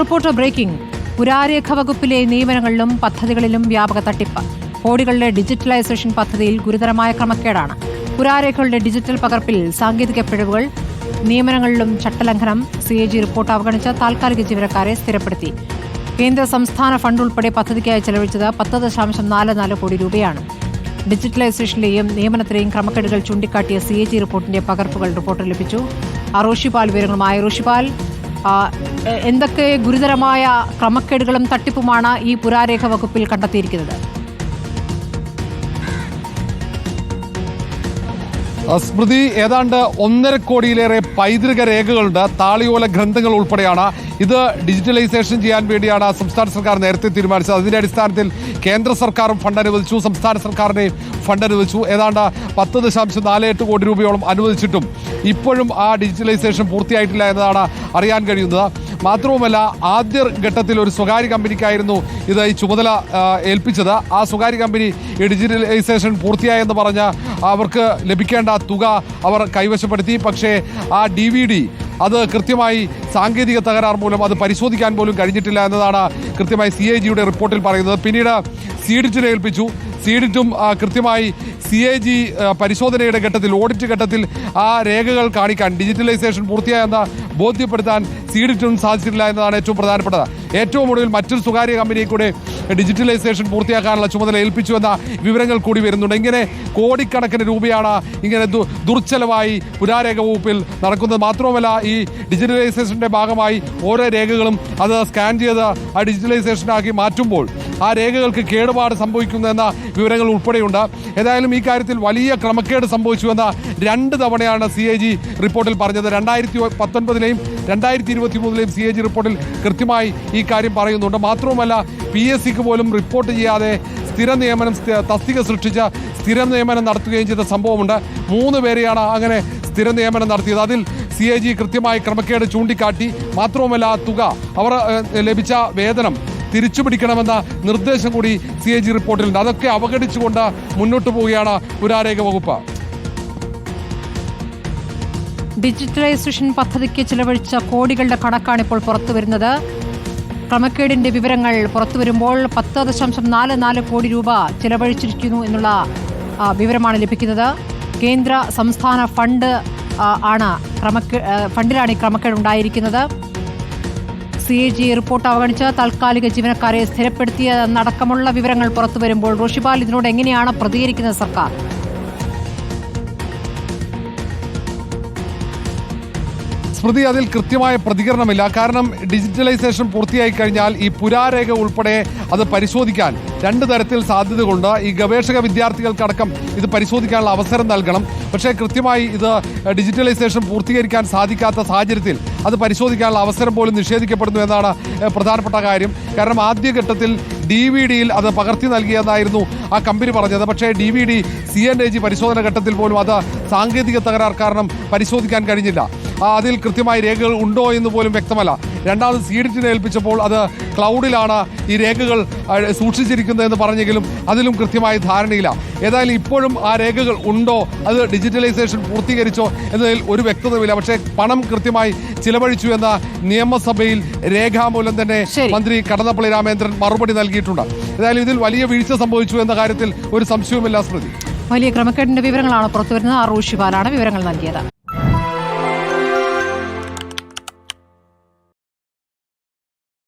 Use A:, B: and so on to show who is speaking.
A: Reporter breaking. പുരാരേഖ വകുപ്പിലെ നിയമനങ്ങളിലും പദ്ധതികളിലും വ്യാപക തട്ടിപ്പ്. കോടികളുടെ ഡിജിറ്റലൈസേഷൻ പദ്ധതിയിൽ ഗുരുതരമായ ക്രമക്കേടാണ്. പുരാരേഖകളുടെ ഡിജിറ്റൽ പകർപ്പിൽ സാങ്കേതിക പിഴവുകൾ, നിയമനങ്ങളിലും ചട്ടലംഘനം. CAG റിപ്പോർട്ട് അവഗണിച്ച താൽക്കാലിക ജീവനക്കാരെ സ്ഥിരപ്പെടുത്തി. കേന്ദ്ര സംസ്ഥാന ഫണ്ട് ഉൾപ്പെടെ പദ്ധതിക്കായി ചെലവഴിച്ചത് 10.44 കോടി രൂപയാണ്. ഡിജിറ്റലൈസേഷനിലെയും നിയമനത്തിലെയും ക്രമക്കേടുകൾ ചൂണ്ടിക്കാട്ടിയ CAG റിപ്പോർട്ടിന്റെ പകർപ്പുകൾ റിപ്പോർട്ടർ ലഭിച്ചു. റോഷിപാൽ വിവരങ്ങളുമായി. റോഷിപാൽ, എന്തൊക്കെ ഗുരുതരമായ ക്രമക്കേടുകളും തട്ടിപ്പുമാണ് ഈ പുരാരേഖ വകുപ്പിൽ കണ്ടെത്തിയിരിക്കുന്നത്?
B: സ്മൃതി, ഏതാണ്ട് 1.5 കോടിയിലേറെ പൈതൃക രേഖകളുണ്ട്. താളിയോല ഗ്രന്ഥങ്ങൾ ഉൾപ്പെടെയാണ്. ഇത് ഡിജിറ്റലൈസേഷൻ ചെയ്യാൻ വേണ്ടിയാണ് സംസ്ഥാന സർക്കാർ നേരത്തെ തീരുമാനിച്ചത്. അതിന്റെ അടിസ്ഥാനത്തിൽ കേന്ദ്ര സർക്കാരും ഫണ്ട് അനുവദിച്ചു, സംസ്ഥാന സർക്കാരിനെയും ഫണ്ട് അനുവദിച്ചു. ഏതാണ്ട് 10.48 കോടി രൂപയോളം അനുവദിച്ചിട്ടും ഇപ്പോഴും ആ ഡിജിറ്റലൈസേഷൻ പൂർത്തിയായിട്ടില്ല എന്നതാണ് അറിയാൻ കഴിയുന്നത്. മാത്രവുമല്ല, ആദ്യ ഘട്ടത്തിൽ ഒരു സ്വകാര്യ കമ്പനിക്കായിരുന്നു ഇത് ഈ ചുമതല ഏൽപ്പിച്ചത്. ആ സ്വകാര്യ കമ്പനി ഈ ഡിജിറ്റലൈസേഷൻ പൂർത്തിയായെന്ന് പറഞ്ഞ് അവർക്ക് ലഭിക്കേണ്ട തുക അവർ കൈവശപ്പെടുത്തി. പക്ഷേ ആ DVD അത് കൃത്യമായി സാങ്കേതിക തകരാർ മൂലം അത് പരിശോധിക്കാൻ പോലും കഴിഞ്ഞിട്ടില്ല എന്നതാണ് കൃത്യമായി CAGയുടെ റിപ്പോർട്ടിൽ പറയുന്നത്. പിന്നീട് സീഡിറ്റിനെ ഏൽപ്പിച്ചു. സീഡിറ്റും കൃത്യമായി CAG പരിശോധനയുടെ ഘട്ടത്തിൽ, ഓഡിറ്റ് ഘട്ടത്തിൽ ആ രേഖകൾ കാണിക്കാൻ, ഡിജിറ്റലൈസേഷൻ പൂർത്തിയായെന്ന് ബോധ്യപ്പെടുത്താൻ സീഡിറ്റും സാധിച്ചിട്ടില്ല എന്നതാണ് ഏറ്റവും പ്രധാനപ്പെട്ടത്. ഏറ്റവും ഒടുവിൽ മറ്റൊരു സ്വകാര്യ കമ്പനിയെ കൂടെ ഡിജിറ്റലൈസേഷൻ പൂർത്തിയാക്കാനുള്ള ചുമതല ഏൽപ്പിച്ചു എന്ന വിവരങ്ങൾ കൂടി വരുന്നുണ്ട്. ഇങ്ങനെ കോടിക്കണക്കിന് രൂപയാണ് ഇങ്ങനെ ദുർച്ചെലവായി പുരാരേഖ വകുപ്പിൽ നടക്കുന്നത്. മാത്രവുമല്ല, ഈ ഡിജിറ്റലൈസേഷന്റെ ഭാഗമായി ഓരോ രേഖകളും അത് സ്കാൻ ചെയ്ത് ആ ഡിജിറ്റലൈസേഷനാക്കി മാറ്റുമ്പോൾ ആ രേഖകൾക്ക് കേടുപാട് സംഭവിക്കുന്നുവെന്ന വിവരങ്ങൾ ഉൾപ്പെടെയുണ്ട്. ഏതായാലും ഈ കാര്യത്തിൽ വലിയ ക്രമക്കേട് സംഭവിച്ചുവെന്ന 2 തവണയാണ് CAG റിപ്പോർട്ടിൽ പറഞ്ഞത്. 2019-ലെയും 2023-ലെയും CAG റിപ്പോർട്ടിൽ കൃത്യമായി ഈ കാര്യം പറയുന്നുണ്ട്. മാത്രവുമല്ല, PSCക്ക് പോലും റിപ്പോർട്ട് ചെയ്യാതെ സ്ഥിര നിയമനം, തസ്തിക സൃഷ്ടിച്ച സ്ഥിര നിയമനം നടത്തുകയും ചെയ്ത സംഭവമുണ്ട്. 3 പേരെയാണ് അങ്ങനെ സ്ഥിര നിയമനം നടത്തിയത്. അതിൽ CAG കൃത്യമായി ക്രമക്കേട് ചൂണ്ടിക്കാട്ടി. മാത്രവുമല്ല, തുക, അവർ ലഭിച്ച വേതനം തിരിച്ചുപിടിക്കണമെന്ന നിർദ്ദേശം കൂടി CAG റിപ്പോർട്ടിലുണ്ട്. അതൊക്കെ അവഗണിച്ചുകൊണ്ട് മുന്നോട്ട് പോവുകയാണ് പുരാരേഖ വകുപ്പ്.
A: ഡിജിറ്റലൈസേഷൻ പദ്ധതിക്ക് ചിലവഴിച്ച കോടികളുടെ കണക്കാണ് ഇപ്പോൾ പുറത്തുവരുന്നത്. ക്രമക്കേടിന്റെ വിവരങ്ങൾ പുറത്തുവരുമ്പോൾ 10.44 കോടി രൂപ ചിലവഴിച്ചിരിക്കുന്നു എന്നുള്ള വിവരമാണ് ലഭിക്കുന്നത്. കേന്ദ്ര സംസ്ഥാന ഫണ്ടിലാണ് ഈ ക്രമക്കേട് ഉണ്ടായിരിക്കുന്നത്. CAG റിപ്പോർട്ട് അവഗണിച്ച് താൽക്കാലിക ജീവനക്കാരെ സ്ഥിരപ്പെടുത്തിയതടക്കമുള്ള വിവരങ്ങൾ പുറത്തുവരുമ്പോൾ റോഷിപാൽ, ഇതിനോട് എങ്ങനെയാണ് പ്രതികരിക്കുന്നത് സർക്കാർ?
B: സ്മൃതി, അതിൽ കൃത്യമായ പ്രതികരണമില്ല. കാരണം ഡിജിറ്റലൈസേഷൻ പൂർത്തിയായി കഴിഞ്ഞാൽ ഈ പുരാരേഖ ഉൾപ്പെടെ അത് പരിശോധിക്കാൻ 2 തരത്തിൽ സാധ്യതകളുണ്ട്. ഈ ഗവേഷക വിദ്യാർത്ഥികൾക്കടക്കം ഇത് പരിശോധിക്കാനുള്ള അവസരം നൽകണം. പക്ഷേ കൃത്യമായി ഇത് ഡിജിറ്റലൈസേഷൻ പൂർത്തീകരിക്കാൻ സാധിക്കാത്ത സാഹചര്യത്തിൽ അത് പരിശോധിക്കാനുള്ള അവസരം പോലും നിഷേധിക്കപ്പെടുന്നു എന്നാണ് പ്രധാനപ്പെട്ട കാര്യം. കാരണം ആദ്യഘട്ടത്തിൽ DVD-യിൽ അത് പകർത്തി നൽകിയെന്നായിരുന്നു ആ കമ്പനി പറഞ്ഞത്. പക്ഷേ DVD CNAG പരിശോധന ഘട്ടത്തിൽ പോലും അത് സാങ്കേതിക തകരാർ കാരണം പരിശോധിക്കാൻ കഴിഞ്ഞില്ല. അതിൽ കൃത്യമായി രേഖകൾ ഉണ്ടോ എന്ന് പോലും വ്യക്തമല്ല. രണ്ടാമത് സീഡിറ്റിനെ ഏൽപ്പിച്ചപ്പോൾ അത് ക്ലൗഡിലാണ് ഈ രേഖകൾ സൂക്ഷിച്ചിരിക്കുന്നതെന്ന് പറഞ്ഞെങ്കിലും അതിലും കൃത്യമായി ധാരണയില്ല. ഏതായാലും ഇപ്പോഴും ആ രേഖകൾ ഉണ്ടോ, അത് ഡിജിറ്റലൈസേഷൻ പൂർത്തീകരിച്ചോ എന്നതിൽ ഒരു വ്യക്തതയുമില്ല. പക്ഷേ പണം കൃത്യമായി ചിലവഴിച്ചു എന്ന നിയമസഭയിൽ രേഖാമൂലം തന്നെ മന്ത്രി കടന്നപ്പള്ളി രാമചന്ദ്രൻ മറുപടി നൽകിയിട്ടുണ്ട്. ഏതായാലും ഇതിൽ വലിയ വീഴ്ച സംഭവിച്ചു എന്ന കാര്യത്തിൽ ഒരു സംശയവുമില്ല. സ്മൃതി,
A: വലിയ ക്രമക്കേടിന്റെ വിവരങ്ങളാണ് പുറത്തുവരുന്നത്. റോഷിപാലാണ് വിവരങ്ങൾ നൽകിയത്.